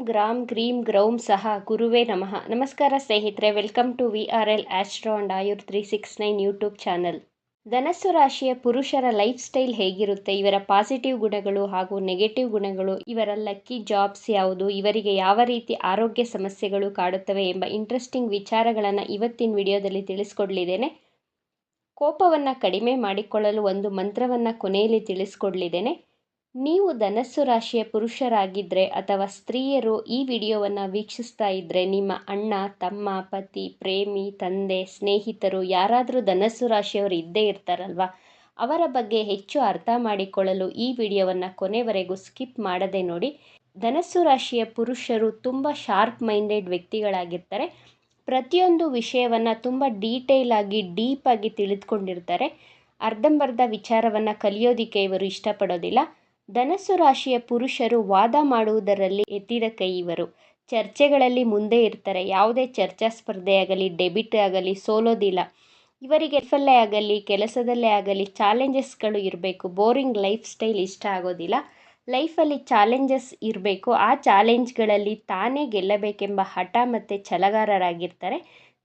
Gram ಗ್ರೀಂ ಗ್ರೌಂ ಸಹ ಗುರುವೇ ನಮಃ. ನಮಸ್ಕಾರ ಸ್ನೇಹಿತರೆ, welcome to VRL astro and ಆಯುರ್ 369 ಯೂಟ್ಯೂಬ್ ಚಾನಲ್. ಧನಸ್ಸು ರಾಶಿಯ ಪುರುಷರ ಲೈಫ್ ಸ್ಟೈಲ್ ಹೇಗಿರುತ್ತೆ, ಇವರ ಪಾಸಿಟಿವ್ ಗುಣಗಳು ಹಾಗೂ ನೆಗೆಟಿವ್ ಗುಣಗಳು, ಇವರ ಲಕ್ಕಿ ಜಾಬ್ಸ್ ಯಾವುದು, ಇವರಿಗೆ ಯಾವ ರೀತಿ ಆರೋಗ್ಯ ಸಮಸ್ಯೆಗಳು ಕಾಡುತ್ತವೆ ಎಂಬ ಇಂಟ್ರೆಸ್ಟಿಂಗ್ ವಿಚಾರಗಳನ್ನು ಇವತ್ತಿನ ವಿಡಿಯೋದಲ್ಲಿ ತಿಳಿಸ್ಕೊಡ್ಲಿದ್ದೇನೆ. ಕೋಪವನ್ನು ಕಡಿಮೆ ಮಾಡಿಕೊಳ್ಳಲು ಒಂದು ಮಂತ್ರವನ್ನು ಕೊನೆಯಲ್ಲಿ ತಿಳಿಸ್ಕೊಡ್ಲಿದ್ದೇನೆ. ನೀವು ಧನಸ್ಸು ರಾಶಿಯ ಪುರುಷರಾಗಿದ್ದರೆ ಅಥವಾ ಸ್ತ್ರೀಯರು ಈ ವಿಡಿಯೋವನ್ನು ವೀಕ್ಷಿಸ್ತಾ ಇದ್ದರೆ, ನಿಮ್ಮ ಅಣ್ಣ, ತಮ್ಮ, ಪತಿ, ಪ್ರೇಮಿ, ತಂದೆ, ಸ್ನೇಹಿತರು ಯಾರಾದರೂ ಧನಸ್ಸು ರಾಶಿಯವರು ಇದ್ದೇ ಇರ್ತಾರಲ್ವ, ಅವರ ಬಗ್ಗೆ ಹೆಚ್ಚು ಅರ್ಥ ಮಾಡಿಕೊಳ್ಳಲು ಈ ವಿಡಿಯೋವನ್ನು ಕೊನೆವರೆಗೂ ಸ್ಕಿಪ್ ಮಾಡದೆ ನೋಡಿ. ಧನಸ್ಸು ರಾಶಿಯ ಪುರುಷರು ತುಂಬ ಶಾರ್ಪ್ ಮೈಂಡೆಡ್ ವ್ಯಕ್ತಿಗಳಾಗಿರ್ತಾರೆ. ಪ್ರತಿಯೊಂದು ವಿಷಯವನ್ನು ತುಂಬ ಡೀಟೇಲ್ ಆಗಿ ಡೀಪಾಗಿ ತಿಳಿದುಕೊಂಡಿರ್ತಾರೆ. ಅರ್ಧಂಬರ್ಧ ವಿಚಾರವನ್ನು ಕಲಿಯೋದಕ್ಕೆ ಇವರು ಇಷ್ಟಪಡೋದಿಲ್ಲ. ಧನಸ್ಸು ರಾಶಿಯ ಪುರುಷರು ವಾದ ಮಾಡುವುದರಲ್ಲಿ ಎತ್ತಿದ ಕೈ. ಇವರು ಚರ್ಚೆಗಳಲ್ಲಿ ಮುಂದೆ ಇರ್ತಾರೆ. ಯಾವುದೇ ಚರ್ಚಾ ಸ್ಪರ್ಧೆ ಆಗಲಿ, ಡೆಬಿಟ್ ಆಗಲಿ ಸೋಲೋದಿಲ್ಲ. ಇವರಿಗೆ ಲೈಫಲ್ಲೇ ಆಗಲಿ, ಕೆಲಸದಲ್ಲೇ ಆಗಲಿ ಚಾಲೆಂಜಸ್ಗಳು ಇರಬೇಕು. ಬೋರಿಂಗ್ ಲೈಫ್ ಸ್ಟೈಲ್ ಇಷ್ಟ ಆಗೋದಿಲ್ಲ. ಲೈಫಲ್ಲಿ ಚಾಲೆಂಜಸ್ ಇರಬೇಕು. ಆ ಚಾಲೆಂಜ್ಗಳಲ್ಲಿ ತಾನೇ ಗೆಲ್ಲಬೇಕೆಂಬ ಹಠ ಮತ್ತು ಛಲಗಾರರಾಗಿರ್ತಾರೆ.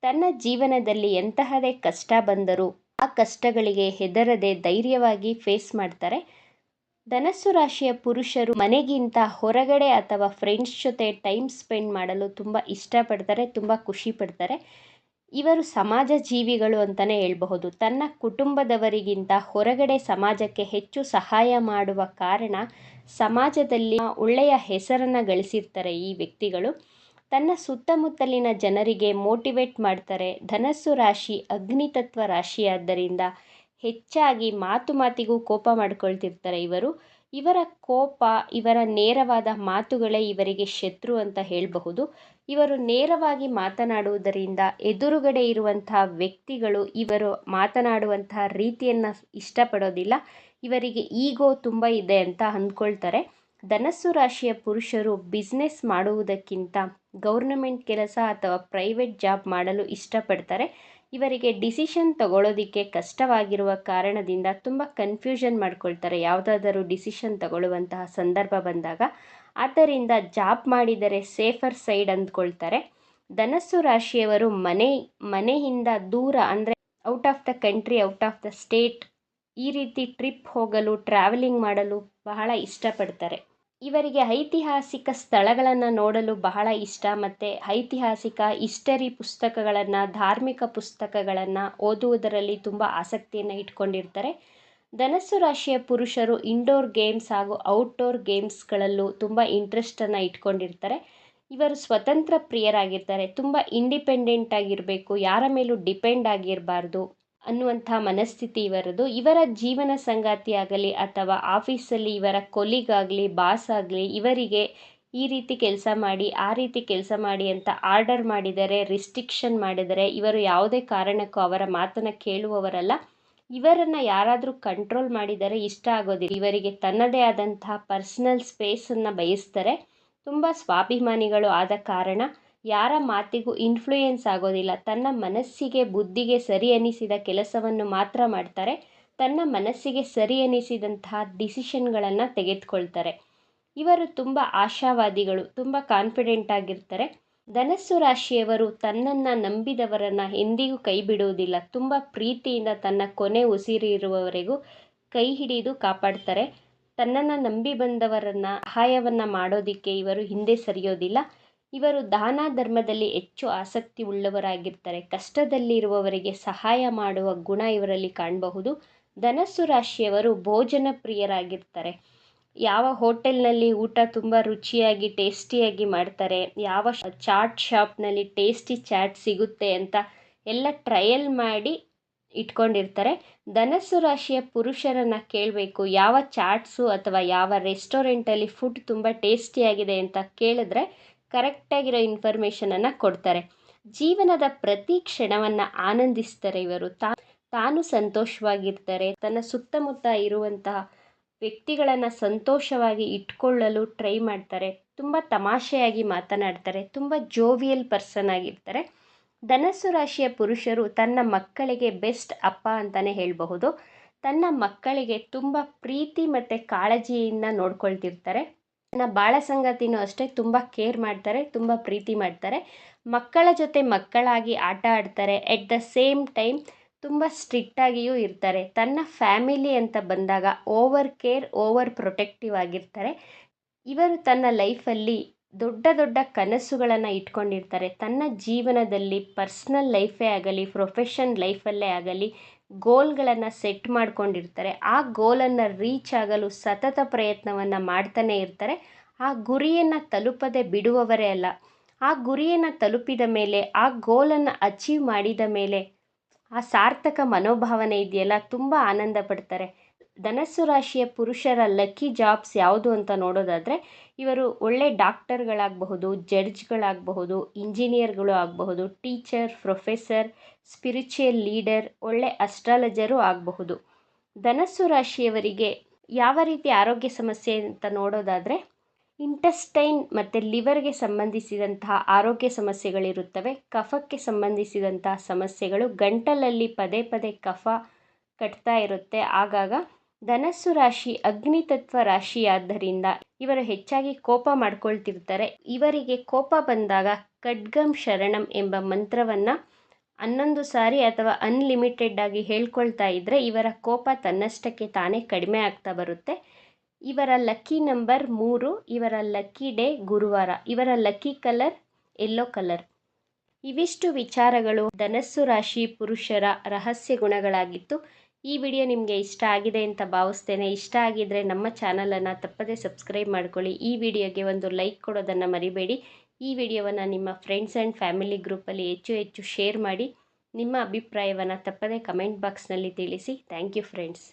ತನ್ನ ಜೀವನದಲ್ಲಿ ಎಂತಹದೇ ಕಷ್ಟ ಬಂದರೂ ಆ ಕಷ್ಟಗಳಿಗೆ ಹೆದರದೆ ಧೈರ್ಯವಾಗಿ ಫೇಸ್ ಮಾಡ್ತಾರೆ. ಧನಸ್ಸು ರಾಶಿಯ ಪುರುಷರು ಮನೆಗಿಂತ ಹೊರಗಡೆ ಅಥವಾ ಫ್ರೆಂಡ್ಸ್ ಜೊತೆ ಟೈಮ್ ಸ್ಪೆಂಡ್ ಮಾಡಲು ತುಂಬ ಇಷ್ಟಪಡ್ತಾರೆ, ತುಂಬ ಖುಷಿ ಪಡ್ತಾರೆ. ಇವರು ಸಮಾಜ ಜೀವಿಗಳು ಅಂತಲೇ ಹೇಳಬಹುದು. ತನ್ನ ಕುಟುಂಬದವರಿಗಿಂತ ಹೊರಗಡೆ ಸಮಾಜಕ್ಕೆ ಹೆಚ್ಚು ಸಹಾಯ ಮಾಡುವ ಕಾರಣ ಸಮಾಜದಲ್ಲಿ ಒಳ್ಳೆಯ ಹೆಸರನ್ನು ಗಳಿಸಿರ್ತಾರೆ ಈ ವ್ಯಕ್ತಿಗಳು. ತನ್ನ ಸುತ್ತಮುತ್ತಲಿನ ಜನರಿಗೆ ಮೋಟಿವೇಟ್ ಮಾಡ್ತಾರೆ. ಧನಸ್ಸು ರಾಶಿ ಅಗ್ನಿತತ್ವ ರಾಶಿಯಾದ್ದರಿಂದ ಹೆಚ್ಚಾಗಿ ಮಾತಿಗೂ ಕೋಪ ಮಾಡ್ಕೊಳ್ತಿರ್ತಾರೆ ಇವರು. ಇವರ ಕೋಪ, ಇವರ ನೇರವಾದ ಮಾತುಗಳೇ ಇವರಿಗೆ ಶತ್ರು ಅಂತ ಹೇಳಬಹುದು. ಇವರು ನೇರವಾಗಿ ಮಾತನಾಡುವುದರಿಂದ ಎದುರುಗಡೆ ಇರುವಂತಹ ವ್ಯಕ್ತಿಗಳು ಇವರು ಮಾತನಾಡುವಂತಹ ರೀತಿಯನ್ನು ಇಷ್ಟಪಡೋದಿಲ್ಲ. ಇವರಿಗೆ ಈಗೋ ತುಂಬ ಇದೆ ಅಂತ ಅಂದ್ಕೊಳ್ತಾರೆ. ಧನಸ್ಸು ರಾಶಿಯ ಪುರುಷರು ಬಿಸ್ನೆಸ್ ಮಾಡುವುದಕ್ಕಿಂತ ಗೌರ್ನಮೆಂಟ್ ಕೆಲಸ ಅಥವಾ ಪ್ರೈವೇಟ್ ಜಾಬ್ ಮಾಡಲು ಇಷ್ಟಪಡ್ತಾರೆ. ಇವರಿಗೆ ಡಿಸಿಷನ್ ತಗೊಳ್ಳೋದಕ್ಕೆ ಕಷ್ಟವಾಗಿರುವ ಕಾರಣದಿಂದ ತುಂಬ ಕನ್ಫ್ಯೂಷನ್ ಮಾಡ್ಕೊಳ್ತಾರೆ ಯಾವುದಾದರೂ ಡಿಸಿಷನ್ ತಗೊಳ್ಳುವಂತಹ ಸಂದರ್ಭ ಬಂದಾಗ. ಆದ್ದರಿಂದ ಜಾಬ್ ಮಾಡಿದರೆ ಸೇಫರ್ ಸೈಡ್ ಅಂದ್ಕೊಳ್ತಾರೆ. ಧನಸ್ಸು ರಾಶಿಯವರು ಮನೆಯಿಂದ ದೂರ ಅಂದರೆ out of the country, out of the state ಈ ರೀತಿ ಟ್ರಿಪ್ ಹೋಗಲು, ಟ್ರಾವೆಲಿಂಗ್ ಮಾಡಲು ಬಹಳ ಇಷ್ಟಪಡ್ತಾರೆ. ಇವರಿಗೆ ಐತಿಹಾಸಿಕ ಸ್ಥಳಗಳನ್ನು ನೋಡಲು ಬಹಳ ಇಷ್ಟ ಮತ್ತು ಐತಿಹಾಸಿಕ ಹಿಸ್ಟರಿ ಪುಸ್ತಕಗಳನ್ನು, ಧಾರ್ಮಿಕ ಪುಸ್ತಕಗಳನ್ನು ಓದುವುದರಲ್ಲಿ ತುಂಬ ಆಸಕ್ತಿಯನ್ನು ಇಟ್ಕೊಂಡಿರ್ತಾರೆ. ಧನಸ್ಸು ರಾಶಿಯ ಪುರುಷರು ಇಂಡೋರ್ ಗೇಮ್ಸ್ ಹಾಗೂ ಔಟ್ಡೋರ್ ಗೇಮ್ಸ್ಗಳಲ್ಲೂ ತುಂಬ ಇಂಟ್ರೆಸ್ಟನ್ನು ಇಟ್ಕೊಂಡಿರ್ತಾರೆ. ಇವರು ಸ್ವತಂತ್ರ ಪ್ರಿಯರಾಗಿರ್ತಾರೆ. ತುಂಬ ಇಂಡಿಪೆಂಡೆಂಟ್ ಆಗಿರಬೇಕು, ಯಾರ ಮೇಲೂ ಡಿಪೆಂಡ್ ಆಗಿರಬಾರ್ದು ಅನ್ನುವಂಥ ಮನಸ್ಥಿತಿ ಇವರದು. ಇವರ ಜೀವನ ಸಂಗಾತಿ ಆಗಲಿ ಅಥವಾ ಆಫೀಸಲ್ಲಿ ಇವರ ಕೊಲೀಗ್ ಆಗಲಿ, ಬಾಸ್ ಆಗಲಿ ಇವರಿಗೆ ಈ ರೀತಿ ಕೆಲಸ ಮಾಡಿ, ಆ ರೀತಿ ಕೆಲಸ ಮಾಡಿ ಅಂತ ಆರ್ಡರ್ ಮಾಡಿದರೆ, ರಿಸ್ಟ್ರಿಕ್ಷನ್ ಮಾಡಿದರೆ ಇವರು ಯಾವುದೇ ಕಾರಣಕ್ಕೂ ಅವರ ಮಾತನ್ನು ಕೇಳುವವರಲ್ಲ. ಇವರನ್ನು ಯಾರಾದರೂ ಕಂಟ್ರೋಲ್ ಮಾಡಿದರೆ ಇಷ್ಟ ಆಗೋದಿಲ್ಲ. ಇವರಿಗೆ ತನ್ನದೇ ಆದಂತಹ ಪರ್ಸನಲ್ ಸ್ಪೇಸನ್ನು ಬಯಸ್ತಾರೆ. ತುಂಬ ಸ್ವಾಭಿಮಾನಿಗಳು ಆದ ಕಾರಣ ಯಾರ ಮಾತಿಗೂ ಇನ್ಫ್ಲೂಯೆನ್ಸ್ ಆಗೋದಿಲ್ಲ. ತನ್ನ ಮನಸ್ಸಿಗೆ, ಬುದ್ಧಿಗೆ ಸರಿ ಅನಿಸಿದ ಕೆಲಸವನ್ನು ಮಾತ್ರ ಮಾಡ್ತಾರೆ. ತನ್ನ ಮನಸ್ಸಿಗೆ ಸರಿ ಅನಿಸಿದಂತಹ ಡಿಸಿಷನ್ಗಳನ್ನು ತೆಗೆದುಕೊಳ್ತಾರೆ. ಇವರು ತುಂಬ ಆಶಾವಾದಿಗಳು, ತುಂಬ ಕಾನ್ಫಿಡೆಂಟ್ ಆಗಿರ್ತಾರೆ. ಧನಸ್ಸು ರಾಶಿಯವರು ತನ್ನನ್ನು ನಂಬಿದವರನ್ನು ಎಂದಿಗೂ ಕೈ ಬಿಡುವುದಿಲ್ಲ. ತುಂಬ ಪ್ರೀತಿಯಿಂದ ತನ್ನ ಕೊನೆ ಉಸಿರಿರುವವರೆಗೂ ಕೈ ಹಿಡಿದು ಕಾಪಾಡ್ತಾರೆ. ತನ್ನನ್ನು ನಂಬಿ ಬಂದವರನ್ನು ಸಹಾಯವನ್ನು ಮಾಡೋದಕ್ಕೆ ಇವರು ಹಿಂದೆ ಸರಿಯೋದಿಲ್ಲ. ಇವರು ದಾನ ಧರ್ಮದಲ್ಲಿ ಹೆಚ್ಚು ಆಸಕ್ತಿ ಉಳ್ಳವರಾಗಿರ್ತಾರೆ. ಕಷ್ಟದಲ್ಲಿರುವವರಿಗೆ ಸಹಾಯ ಮಾಡುವ ಗುಣ ಇವರಲ್ಲಿ ಕಾಣಬಹುದು. ಧನಸ್ಸು ರಾಶಿಯವರು ಭೋಜನ ಪ್ರಿಯರಾಗಿರ್ತಾರೆ. ಯಾವ ಹೋಟೆಲ್ನಲ್ಲಿ ಊಟ ತುಂಬ ರುಚಿಯಾಗಿ ಟೇಸ್ಟಿಯಾಗಿ ಮಾಡ್ತಾರೆ, ಯಾವ ಚಾಟ್ ಶಾಪ್ನಲ್ಲಿ ಟೇಸ್ಟಿ ಚಾಟ್ ಸಿಗುತ್ತೆ ಅಂತ ಎಲ್ಲ ಟ್ರಯಲ್ ಮಾಡಿ ಇಟ್ಕೊಂಡಿರ್ತಾರೆ. ಧನಸ್ಸು ರಾಶಿಯ ಪುರುಷರನ್ನು ಕೇಳಬೇಕು, ಯಾವ ಚಾಟ್ಸು ಅಥವಾ ಯಾವ ರೆಸ್ಟೋರೆಂಟಲ್ಲಿ ಫುಡ್ ತುಂಬ ಟೇಸ್ಟಿಯಾಗಿದೆ ಅಂತ ಕೇಳಿದ್ರೆ ಕರೆಕ್ಟಾಗಿರೋ ಇನ್ಫಾರ್ಮೇಷನನ್ನು ಕೊಡ್ತಾರೆ. ಜೀವನದ ಪ್ರತಿ ಕ್ಷಣವನ್ನು ಆನಂದಿಸ್ತಾರೆ ಇವರು. ತಾನು ಸಂತೋಷವಾಗಿರ್ತಾರೆ. ತನ್ನ ಸುತ್ತಮುತ್ತ ಇರುವಂತಹ ವ್ಯಕ್ತಿಗಳನ್ನು ಸಂತೋಷವಾಗಿ ಇಟ್ಕೊಳ್ಳಲು ಟ್ರೈ ಮಾಡ್ತಾರೆ. ತುಂಬ ತಮಾಷೆಯಾಗಿ ಮಾತನಾಡ್ತಾರೆ. ತುಂಬ ಜೋವಿಯಲ್ ಪರ್ಸನ್ ಆಗಿರ್ತಾರೆ. ಧನಸ್ಸು ರಾಶಿಯ ಪುರುಷರು ತನ್ನ ಮಕ್ಕಳಿಗೆ ಬೆಸ್ಟ್ ಅಪ್ಪ ಅಂತಲೇ ಹೇಳಬಹುದು. ತನ್ನ ಮಕ್ಕಳಿಗೆ ತುಂಬ ಪ್ರೀತಿ ಮತ್ತು ಕಾಳಜಿಯಿಂದ ನೋಡ್ಕೊಳ್ತಿರ್ತಾರೆ. ತನ್ನ ಬಾಳ ಸಂಗಾತಿನೂ ಅಷ್ಟೇ ತುಂಬ ಕೇರ್ ಮಾಡ್ತಾರೆ, ತುಂಬ ಪ್ರೀತಿ ಮಾಡ್ತಾರೆ. ಮಕ್ಕಳ ಜೊತೆ ಮಕ್ಕಳಾಗಿ ಆಟ ಆಡ್ತಾರೆ. ಎಟ್ ದ ಸೇಮ್ ಟೈಮ್ ತುಂಬ ಸ್ಟ್ರಿಕ್ಟಾಗಿಯೂ ಇರ್ತಾರೆ. ತನ್ನ ಫ್ಯಾಮಿಲಿ ಅಂತ ಬಂದಾಗ ಓವರ್ ಕೇರ್, ಓವರ್ ಪ್ರೊಟೆಕ್ಟಿವ್ ಆಗಿರ್ತಾರೆ. ಇವರು ತನ್ನ ಲೈಫಲ್ಲಿ ದೊಡ್ಡ ದೊಡ್ಡ ಕನಸುಗಳನ್ನು ಇಟ್ಕೊಂಡಿರ್ತಾರೆ. ತನ್ನ ಜೀವನದಲ್ಲಿ ಪರ್ಸ್ನಲ್ ಲೈಫೇ ಆಗಲಿ, ಪ್ರೊಫೆಷನ್ ಲೈಫಲ್ಲೇ ಆಗಲಿ ಗೋಲ್ಗಳನ್ನು ಸೆಟ್ ಮಾಡ್ಕೊಂಡಿರ್ತಾರೆ. ಆ ಗೋಲನ್ನು ರೀಚ್ ಆಗಲು ಸತತ ಪ್ರಯತ್ನವನ್ನು ಮಾಡ್ತಾನೆ ಇರ್ತಾರೆ. ಆ ಗುರಿಯನ್ನು ತಲುಪದೆ ಬಿಡುವವರೇ ಅಲ್ಲ. ಆ ಗುರಿಯನ್ನು ತಲುಪಿದ ಮೇಲೆ, ಆ ಗೋಲನ್ನು ಅಚೀವ್ ಮಾಡಿದ ಮೇಲೆ ಆ ಸಾರ್ಥಕ ಮನೋಭಾವನೆ ಇದೆಯಲ್ಲ, ತುಂಬ ಆನಂದ ಪಡ್ತಾರೆ. ಧನಸ್ಸು ರಾಶಿಯ ಪುರುಷರ ಲಕ್ಕಿ ಜಾಬ್ಸ್ ಯಾವುದು ಅಂತ ನೋಡೋದಾದರೆ, ಇವರು ಒಳ್ಳೆ ಡಾಕ್ಟರ್ಗಳಾಗಬಹುದು, ಜಡ್ಜ್ಗಳಾಗಬಹುದು, ಇಂಜಿನಿಯರ್ಗಳು ಆಗಬಹುದು, ಟೀಚರ್, ಪ್ರೊಫೆಸರ್, ಸ್ಪಿರಿಚುವಲ್ ಲೀಡರ್, ಒಳ್ಳೆ ಅಸ್ಟ್ರಾಲಜರು ಆಗಬಹುದು. ಧನಸ್ಸು ರಾಶಿಯವರಿಗೆ ಯಾವ ರೀತಿ ಆರೋಗ್ಯ ಸಮಸ್ಯೆ ಅಂತ ನೋಡೋದಾದರೆ, ಇಂಟೆಸ್ಟೈನ್ ಮತ್ತು ಲಿವರ್ಗೆ ಸಂಬಂಧಿಸಿದಂತಹ ಆರೋಗ್ಯ ಸಮಸ್ಯೆಗಳಿರುತ್ತವೆ. ಕಫಕ್ಕೆ ಸಂಬಂಧಿಸಿದಂತಹ ಸಮಸ್ಯೆಗಳು, ಗಂಟಲಲ್ಲಿ ಪದೇ ಪದೇ ಕಫ ಕಟ್ತಾ ಇರುತ್ತೆ ಆಗಾಗ. ಧನಸ್ಸು ರಾಶಿ ಅಗ್ನಿತತ್ವ ರಾಶಿಯಾದ್ದರಿಂದ ಇವರು ಹೆಚ್ಚಾಗಿ ಕೋಪ ಮಾಡ್ಕೊಳ್ತಿರ್ತಾರೆ. ಇವರಿಗೆ ಕೋಪ ಬಂದಾಗ ಖಡ್ಗಂ ಶರಣಂ ಎಂಬ ಮಂತ್ರವನ್ನು 11 ಸಾರಿ ಅಥವಾ ಅನ್ಲಿಮಿಟೆಡ್ ಆಗಿ ಹೇಳ್ಕೊಳ್ತಾ ಇದ್ದರೆ ಇವರ ಕೋಪ ತನ್ನಷ್ಟಕ್ಕೆ ತಾನೇ ಕಡಿಮೆ ಆಗ್ತಾ ಬರುತ್ತೆ. ಇವರ ಲಕ್ಕಿ ನಂಬರ್ 3, ಇವರ ಲಕ್ಕಿ ಡೇ ಗುರುವಾರ, ಇವರ ಲಕ್ಕಿ ಕಲರ್ ಯೆಲ್ಲೋ ಕಲರ್. ಇವಿಷ್ಟು ವಿಚಾರಗಳು ಧನಸ್ಸು ರಾಶಿ ಪುರುಷರ ರಹಸ್ಯ ಗುಣಗಳಾಗಿತ್ತು. ಈ ವಿಡಿಯೋ ನಿಮಗೆ ಇಷ್ಟ ಆಗಿದೆ ಅಂತ ಭಾವಿಸ್ತೇನೆ. ಇಷ್ಟ ಆಗಿದ್ದರೆ ನಮ್ಮ ಚಾನಲನ್ನು ತಪ್ಪದೇ ಸಬ್ಸ್ಕ್ರೈಬ್ ಮಾಡ್ಕೊಳ್ಳಿ. ಈ ವಿಡಿಯೋಗೆ ಒಂದು ಲೈಕ್ ಕೊಡೋದನ್ನು ಮರಿಬೇಡಿ. ಈ ವಿಡಿಯೋವನ್ನು ನಿಮ್ಮ ಫ್ರೆಂಡ್ಸ್ ಆ್ಯಂಡ್ ಫ್ಯಾಮಿಲಿ ಗ್ರೂಪಲ್ಲಿ ಹೆಚ್ಚು ಹೆಚ್ಚು ಶೇರ್ ಮಾಡಿ. ನಿಮ್ಮ ಅಭಿಪ್ರಾಯವನ್ನು ತಪ್ಪದೇ ಕಮೆಂಟ್ ಬಾಕ್ಸ್ನಲ್ಲಿ ತಿಳಿಸಿ. Thank you friends.